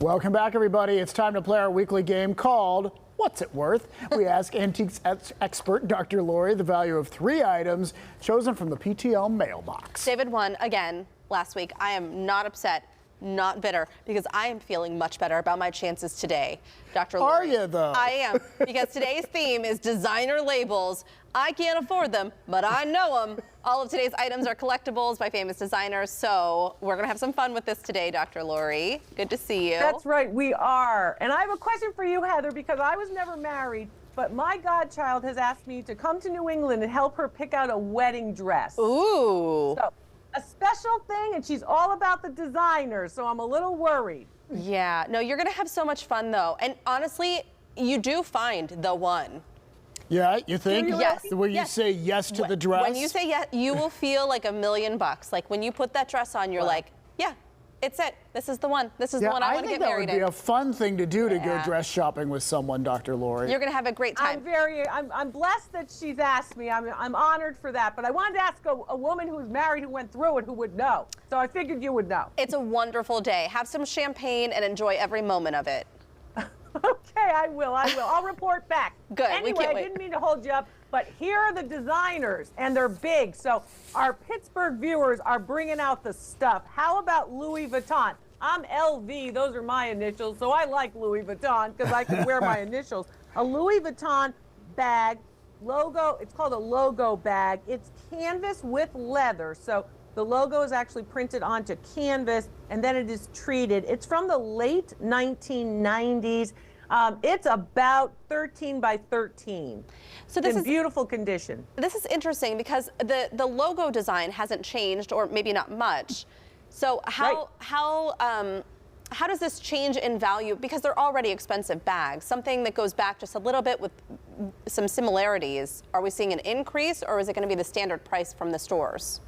Welcome back, everybody. It's time to play our weekly game called What's It Worth? We ask antiques expert Dr. Lori the value of 3 items chosen from the PTL mailbox. David won again last week. I am not upset, not bitter, because I am feeling much better about my chances today, Dr. Lori. Are you, though? I am, because today's theme is designer labels. I can't afford them, but I know them. All of today's items are collectibles by famous designers, so we're going to have some fun with this today, Dr. Lori. Good to see you. That's right, we are. And I have a question for you, Heather, because I was never married, but my godchild has asked me to come to New England and help her pick out a wedding dress. Ooh. So, a special thing, and she's all about the designers, so I'm a little worried. Yeah, no, you're going to have so much fun, though. And honestly, you do find the one. Yeah, you think? Yes. When you say yes to the dress? When you say yes, you will feel like $1 million. Like when you put that dress on, you're like, yeah, it's it. This is the one. This is the one I want to get married in. I think that would be a fun thing to do to go dress shopping with someone, Dr. Lori. You're going to have a great time. I'm blessed that she's asked me. I'm honored for that. But I wanted to ask a woman who's married who went through it who would know. So I figured you would know. It's a wonderful day. Have some champagne and enjoy every moment of it. Okay, I will. I'll report back. Good. Anyway, we can't wait. I didn't mean to hold you up, but here are the designers, and they're big. So our Pittsburgh viewers are bringing out the stuff. How about Louis Vuitton? I'm LV. Those are my initials, so I like Louis Vuitton because I can wear my initials. A Louis Vuitton bag, logo. It's called a logo bag. It's canvas with leather. So the logo is actually printed onto canvas, and then it is treated. It's from the late 1990s. It's about 13 by 13. So this is in beautiful condition. This is interesting because the logo design hasn't changed, or maybe not much. So how does this change in value? Because they're already expensive bags. Something that goes back just a little bit with some similarities. Are we seeing an increase, or is it going to be the standard price from the stores?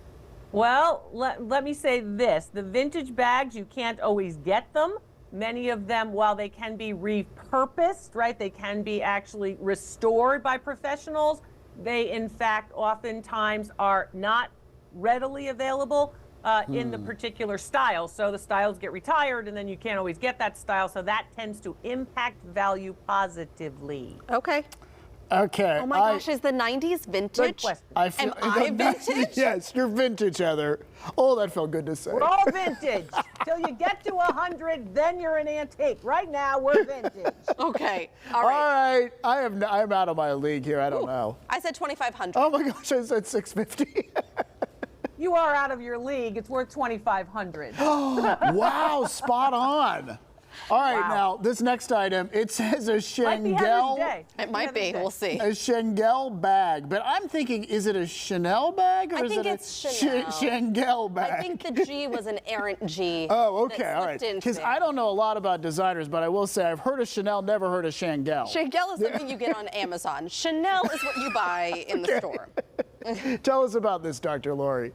Well, let me say this. The vintage bags, you can't always get them. Many of them, while they can be repurposed, right, they can be actually restored by professionals, they in fact oftentimes are not readily available in the particular style. So the styles get retired and then you can't always get that style. So that tends to impact value positively. Okay. Okay. Oh my gosh, is the 90s vintage? Good question. Am I vintage? Yes, you're vintage, Heather. Oh, that felt good to say. We're all vintage. Till you get to 100, then you're an antique. Right now, we're vintage. Okay. All right. All right. I'm out of my league here. I don't know. I said 2,500. Oh my gosh, I said 650. You are out of your league. It's worth 2,500. Wow, spot on. All right, Wow. now, this next item, it says a Might be Heather's Schengen. day. It might be. We'll see. A Schengen bag. But I'm thinking, is it a Chanel bag or I is think it it's a Chanel. Schengen bag? I think the G was an errant G. Oh, okay, that all right. slipped into Because there. I don't know a lot about designers, but I will say I've heard of Chanel, never heard of Schengen. Chanel is something you get on Amazon. Chanel is what you buy in the store. Tell us about this, Dr. Lori.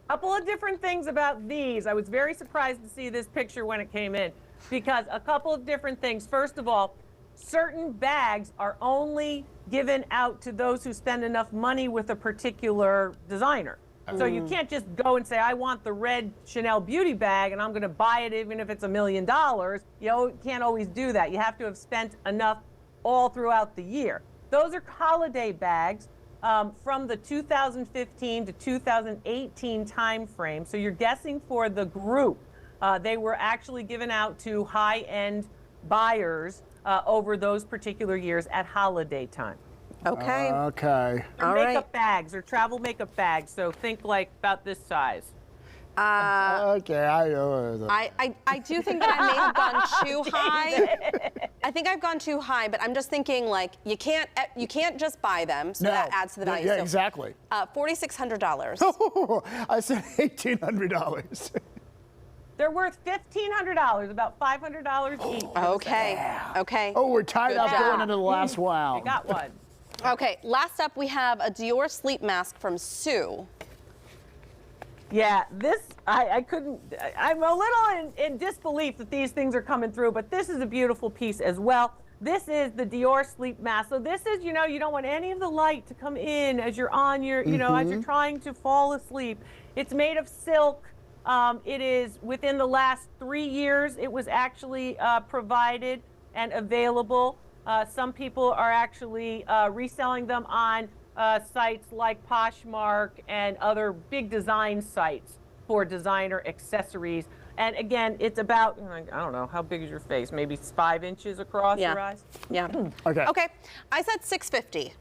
Couple of different things about these. I was very surprised to see this picture when it came in because a couple of different things. First of all, certain bags are only given out to those who spend enough money with a particular designer. So you can't just go and say, I want the red Chanel beauty bag and I'm going to buy it even if it's $1 million. You can't always do that. You have to have spent enough all throughout the year. Those are holiday bags. From the 2015 to 2018 time frame. So you're guessing for the group. They were actually given out to high-end buyers over those particular years at holiday time. Okay. Okay. All Makeup bags or travel makeup bags. So think like about this size. Okay, I know. I do think that I may have gone too high. I think I've gone too high, but I'm just thinking like you can't just buy them, so that adds to the value. Yeah, So, exactly. $4,600. I said $1,800. They're worth $1,500, about $500 each. Okay. Okay. Oh, we're tied up job. going into the last I round. got one. Okay. Last up, we have a Dior sleep mask from Sue. Yeah, this, I couldn't, I'm a little in disbelief that these things are coming through, but this is a beautiful piece as well. This is the Dior sleep mask. So this is, you don't want any of the light to come in as you're on your, as you're trying to fall asleep. It's made of silk. It is within the last 3 years, it was actually provided and available. Some people are actually reselling them on sites like Poshmark and other big design sites for designer accessories. And again, it's about, I don't know, how big is your face? Maybe 5 inches across your eyes? Yeah. Okay. Okay. I said $650.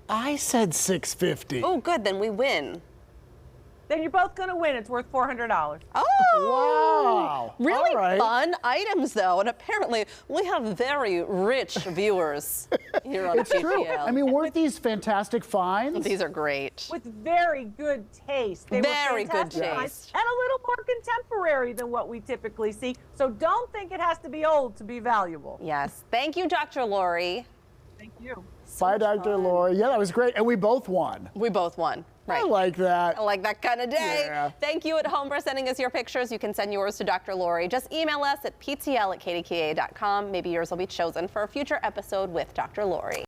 I said $650. Oh, good. Then we win. Then you're both going to win. It's worth $400. Oh, Wow. really All right. fun items, though. And apparently, we have very rich viewers here on It's true. PTL. I mean, weren't these fantastic finds? These are great. With very good taste. They Very were good fantastic finds, taste. and a little more contemporary than what we typically see. So don't think it has to be old to be valuable. Yes. Thank you, Dr. Lori. Thank you. Bye, Dr. Lori. Yeah, that was great. And we both won. We both won. Right. I like that. I like that kind of day. Yeah. Thank you at home for sending us your pictures. You can send yours to Dr. Lori. Just email us at ptl@kdka.com. Maybe yours will be chosen for a future episode with Dr. Lori.